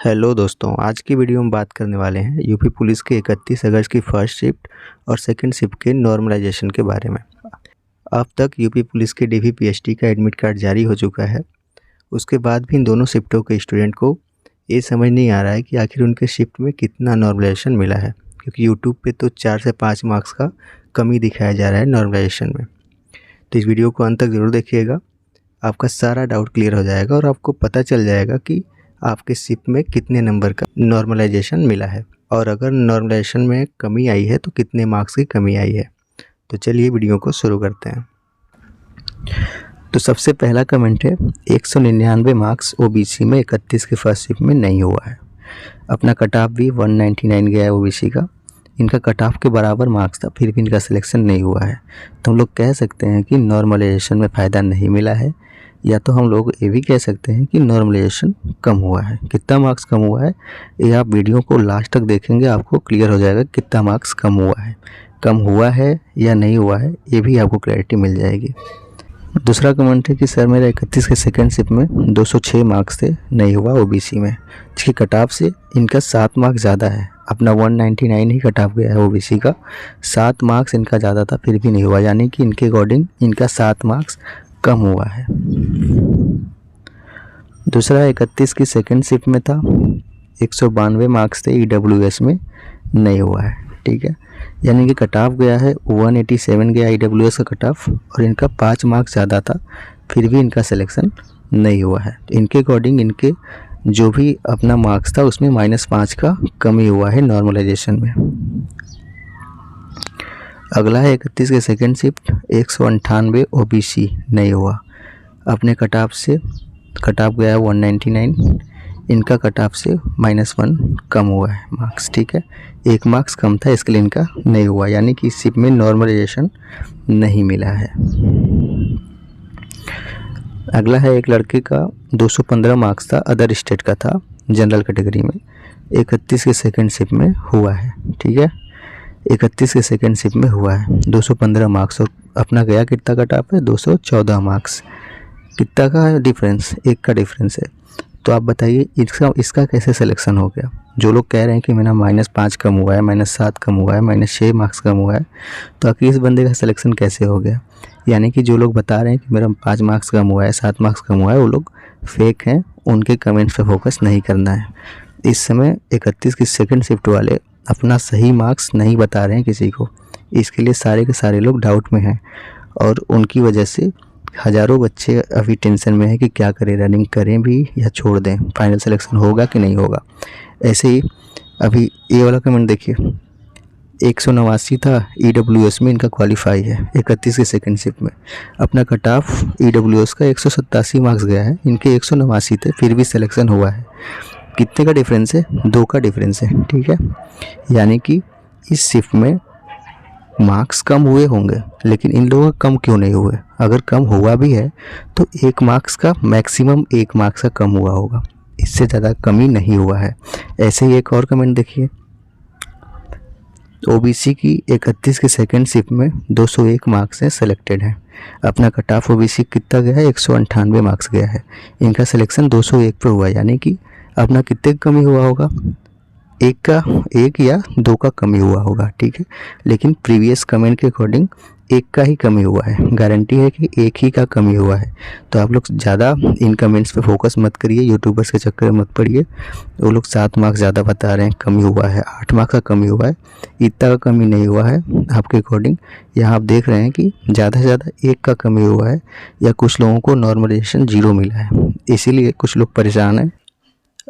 Hello दोस्तों, आज की वीडियो में बात करने वाले हैं यूपी पुलिस के 31 अगस्त की फर्स्ट शिफ्ट और सेकंड शिफ्ट के नॉर्मलाइजेशन के बारे में। अब तक यूपी पुलिस के डीवी पीएचडी का एडमिट कार्ड जारी हो चुका है। उसके बाद भी इन दोनों शिफ्टों के स्टूडेंट को ये समझ नहीं आ रहा है कि आखिर उनके शिफ्ट में कितना नॉर्मलाइजेशन मिला है, क्योंकि यूट्यूब पे तो 4 से 5 मार्क्स का कमी दिखाया जा रहा है नॉर्मलाइजेशन में। तो इस वीडियो को अंत तक ज़रूर देखिएगा, आपका सारा डाउट क्लियर हो जाएगा और आपको पता चल जाएगा कि आपके शिफ्ट में कितने नंबर का नॉर्मलाइजेशन मिला है, और अगर नॉर्मलाइजेशन में कमी आई है तो कितने मार्क्स की कमी आई है। तो चलिए वीडियो को शुरू करते हैं। तो सबसे पहला कमेंट है, 199 मार्क्स ओबीसी में 31 के फर्स्ट शिफ्ट में नहीं हुआ है। अपना कट ऑफ भी 199 गया है ओबीसी का। इनका कट ऑफ के बराबर मार्क्स था, फिर भी इनका सिलेक्शन नहीं हुआ है। तो हम लोग कह सकते हैं कि नॉर्मलाइजेशन में फ़ायदा नहीं मिला है, या तो हम लोग ये भी कह सकते हैं कि नॉर्मलाइजेशन कम हुआ है। कितना मार्क्स कम हुआ है ये आप वीडियो को लास्ट तक देखेंगे, आपको क्लियर हो जाएगा कितना मार्क्स कम हुआ है। कम हुआ है या नहीं हुआ है ये भी आपको क्लैरिटी मिल जाएगी। दूसरा कमेंट है कि सर मेरा 31 के सेकंड शिफ्ट में 206 मार्क्स थे, नहीं हुआ ओबीसी में। जिसके कट ऑफ से इनका 7 मार्क्स ज़्यादा है। अपना 199 ही कट ऑफ गया है ओबीसी का, 7 मार्क्स इनका ज़्यादा था फिर भी नहीं हुआ, यानी कि इनके अकॉर्डिंग इनका 7 मार्क्स कम हुआ है। दूसरा 31 की सेकंड शिफ्ट में था, 192 मार्क्स थे ईडब्ल्यूएस में, नहीं हुआ है। ठीक है, यानी कि कट ऑफ गया है 187 गया ईडब्ल्यूएस का कट ऑफ, और इनका 5 मार्क्स ज़्यादा था फिर भी इनका सिलेक्शन नहीं हुआ है। तो इनके अकॉर्डिंग इनके जो भी अपना मार्क्स था उसमें -5 का कमी हुआ है नॉर्मलाइजेशन में। अगला है 31 के सेकंड शिफ्ट, 198 ओबीसी नहीं हुआ। अपने कट ऑफ से कट ऑफ गया है 199, इनका कट ऑफ से -1 कम हुआ है मार्क्स। ठीक है, 1 मार्क्स कम था, इसके लिए इनका नहीं हुआ, यानी कि इस शिफ्ट में नॉर्मलाइजेशन नहीं मिला है। अगला है एक लड़के का 215 मार्क्स था, अदर स्टेट का था, जनरल कैटेगरी में, 31 के सेकंड शिफ्ट में हुआ है। ठीक है, 31 के सेकंड शिफ्ट में हुआ है 215 मार्क्स, और अपना गया कितना कट ऑफ है 214 मार्क्स। कितना का डिफरेंस, 1 का डिफरेंस है। तो आप बताइए इसका कैसे सिलेक्शन हो गया। जो लोग कह रहे हैं कि मेरा -5 कम हुआ है, -7 कम हुआ है, -6 मार्क्स कम हुआ है, तो आखिर इस बंदे का सिलेक्शन कैसे हो गया। यानी कि जो लोग बता रहे हैं कि मेरा 5 मार्क्स कम हुआ है, 7 मार्क्स कम हुआ है, वो लोग फेक हैं, उनके कमेंट्स पे फोकस नहीं करना है। इस समय 31 की सेकंड शिफ्ट वाले अपना सही मार्क्स नहीं बता रहे हैं किसी को, इसके लिए सारे के सारे लोग डाउट में हैं, और उनकी वजह से हज़ारों बच्चे अभी टेंशन में है कि क्या करें, रनिंग करें भी या छोड़ दें, फाइनल सिलेक्शन होगा कि नहीं होगा। ऐसे ही अभी ये वाला कमेंट देखिए, 189 था ईडब्ल्यूएस में, इनका क्वालिफाई है 31 के सेकंड शिफ्ट में। अपना कट ऑफ ईडब्ल्यूएस का 187 मार्क्स गया है, इनके 189 थे फिर भी सिलेक्शन हुआ है। कितने का डिफरेंस है, 2 का डिफरेंस है। ठीक है, यानी कि इस शिफ्ट में मार्क्स कम हुए होंगे, लेकिन इन लोगों का कम क्यों नहीं हुए। अगर कम हुआ भी है तो 1 मार्क्स का, मैक्सिमम 1 मार्क्स का कम हुआ होगा, इससे ज़्यादा कमी नहीं हुआ है। ऐसे ही एक और कमेंट देखिए, ओबीसी की 31 के सेकंड शिफ्ट में 201 मार्क्स से सिलेक्टेड है। अपना कट ऑफ ओबीसी कितना गया है, 198 मार्क्स गया है, इनका सिलेक्शन 201 पे हुआ, यानी कि अपना कितने कमी हुआ होगा, 1 या 2 का कमी हुआ होगा। ठीक है, लेकिन प्रीवियस कमेंट के अकॉर्डिंग 1 का ही कमी हुआ है, गारंटी है कि 1 ही का कमी हुआ है। तो आप लोग ज़्यादा इन कमेंट्स पे फोकस मत करिए, यूट्यूबर्स के चक्कर में मत पड़िए। वो लोग 7 मार्क्स ज़्यादा बता रहे हैं, कमी हुआ है 8 मार्क्स का कमी हुआ है, इतना का कमी नहीं हुआ है आपके अकॉर्डिंग। यहाँ आप देख रहे हैं कि ज़्यादा से ज़्यादा 1 का कमी हुआ है, या कुछ लोगों को नॉर्मलाइजेशन 0 मिला है, इसीलिए कुछ लोग परेशान हैं।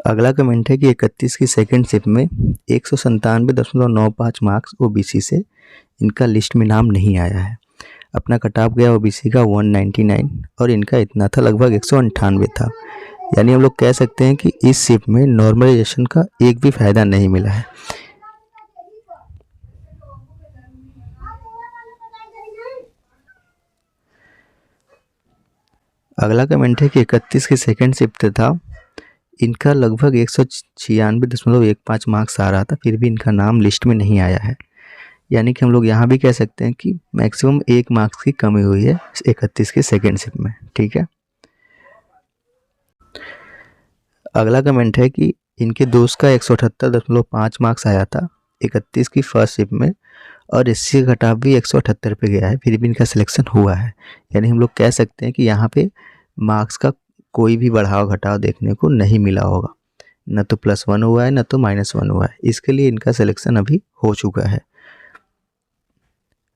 अगला कमेंट है कि 31 की सेकंड शिफ्ट में 197.95 मार्क्स ओबीसी से इनका लिस्ट में नाम नहीं आया है। अपना कट ऑफ गया ओबीसी का 199, और इनका इतना था, लगभग 198 था। यानी हम लोग कह सकते हैं कि इस शिफ्ट में नॉर्मलाइजेशन का एक भी फ़ायदा नहीं मिला है। अगला कमेंट है कि 31 की सेकंड शिफ्ट था, इनका लगभग 196.15 मार्क्स आ रहा था, फिर भी इनका नाम लिस्ट में नहीं आया है। यानी कि हम लोग यहाँ भी कह सकते हैं कि मैक्सिमम 1 मार्क्स की कमी हुई है 31 के सेकंड शिफ्ट में। ठीक है, अगला कमेंट है कि इनके दोस्त का 178.5 मार्क्स आया था 31 की फर्स्ट शिफ्ट में, और इससे कटाव भी 178 पे गया है, फिर भी इनका सिलेक्शन हुआ है। यानी हम लोग कह सकते हैं कि यहाँ पे मार्क्स का कोई भी बढ़ाव घटाव देखने को नहीं मिला होगा, न तो +1 हुआ है न तो -1 हुआ है। इसके लिए इनका सिलेक्शन अभी हो चुका है।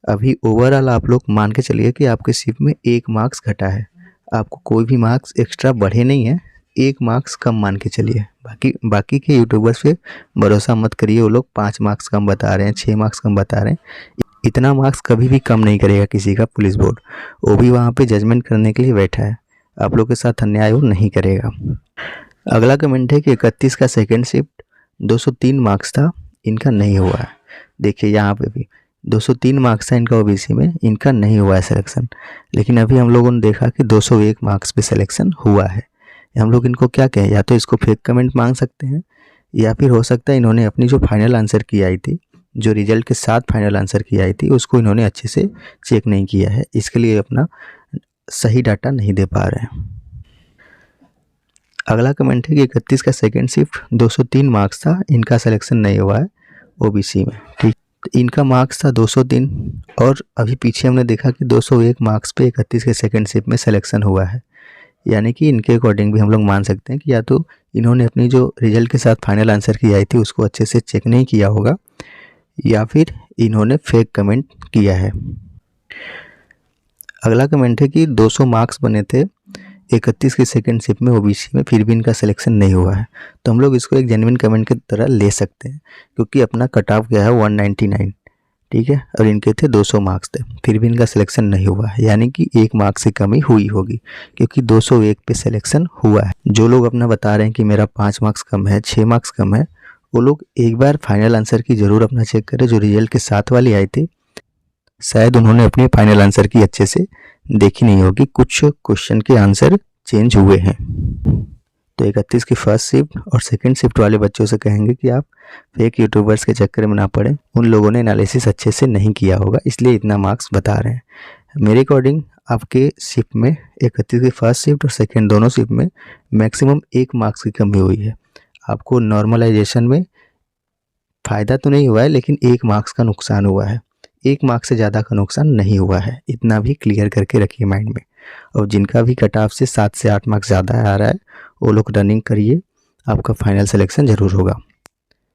अभी ओवरऑल आप लोग मान के चलिए कि आपके शिफ्ट में 1 मार्क्स घटा है, आपको कोई भी मार्क्स एक्स्ट्रा बढ़े नहीं है, 1 मार्क्स कम मान के चलिए। बाकी के यूट्यूबर्स पे भरोसा मत करिए, वो लोग 5 मार्क्स कम बता रहे हैं, 6 मार्क्स कम बता रहे हैं। इतना मार्क्स कभी भी कम नहीं करेगा किसी का पुलिस बोर्ड, वो भी वहाँ पे जजमेंट करने के लिए बैठा है, आप लोग के साथ अन्याय वो नहीं करेगा। अगला कमेंट है कि 31 का सेकेंड शिफ्ट 203 मार्क्स था, इनका नहीं हुआ है। देखिए यहाँ पे भी 203 मार्क्स था इनका ओबीसी में, इनका नहीं हुआ है सिलेक्शन। लेकिन अभी हम लोगों ने देखा कि 201 मार्क्स पे सिलेक्शन हुआ है। हम लोग इनको क्या कहें, या तो इसको फेक कमेंट मांग सकते हैं, या फिर हो सकता है इन्होंने अपनी जो फाइनल आंसर की आई थी, जो रिजल्ट के साथ फाइनल आंसर की आई थी, उसको इन्होंने अच्छे से चेक नहीं किया है, इसके लिए अपना सही डाटा नहीं दे पा रहे हैं। अगला कमेंट है कि 31 का सेकेंड शिफ्ट 203 मार्क्स था, इनका सिलेक्शन नहीं हुआ है ओबीसी में। ठीक, इनका मार्क्स था 203, और अभी पीछे हमने देखा कि 201 मार्क्स पे 31 के सेकेंड शिफ्ट में सिलेक्शन हुआ है। यानी कि इनके अकॉर्डिंग भी हम लोग मान सकते हैं कि या तो इन्होंने अपनी जो रिजल्ट के साथ फाइनल आंसर की आई थी उसको अच्छे से चेक नहीं किया होगा, या फिर इन्होंने फेक कमेंट किया है। अगला कमेंट है कि 200 मार्क्स बने थे 31 की सेकेंड शिफ्ट में ओबीसी में, फिर भी इनका सिलेक्शन नहीं हुआ है। तो हम लोग इसको एक जेन्युइन कमेंट की तरह ले सकते हैं, क्योंकि अपना कट ऑफ गया है 199, ठीक है, और इनके थे 200 मार्क्स थे, फिर भी इनका सिलेक्शन नहीं हुआ है। यानी कि 1 मार्क्स की कमी हुई होगी, क्योंकि 201 पे सिलेक्शन हुआ है। जो लोग अपना बता रहे हैं कि मेरा 5 मार्क्स कम है, 6 मार्क्स कम है, वो लोग एक बार फाइनल आंसर की ज़रूर अपना चेक करें, जो रिजल्ट के साथ वाली आई थी। शायद उन्होंने अपने फाइनल आंसर की अच्छे से देखी नहीं होगी, कुछ क्वेश्चन के आंसर चेंज हुए हैं। तो 31 की फर्स्ट शिफ्ट और सेकंड शिफ्ट वाले बच्चों से कहेंगे कि आप फेक यूट्यूबर्स के चक्कर में ना पड़े, उन लोगों ने एनालिसिस अच्छे से नहीं किया होगा, इसलिए इतना मार्क्स बता रहे हैं। मेरे अकॉर्डिंग आपके शिफ्ट में 31 की फर्स्ट शिफ्ट और सेकंड दोनों शिफ्ट में मैक्सिमम 1 मार्क्स की कमी हुई है। आपको नॉर्मलाइजेशन में फ़ायदा तो नहीं हुआ है, लेकिन 1 मार्क्स का नुकसान हुआ है। 1 मार्क्स से ज़्यादा का नुकसान नहीं हुआ है, इतना भी क्लियर करके रखिए माइंड में। और जिनका भी कट ऑफ से 7 से 8 मार्क्स ज़्यादा आ रहा है, वो लोग रनिंग करिए, आपका फाइनल सिलेक्शन ज़रूर होगा।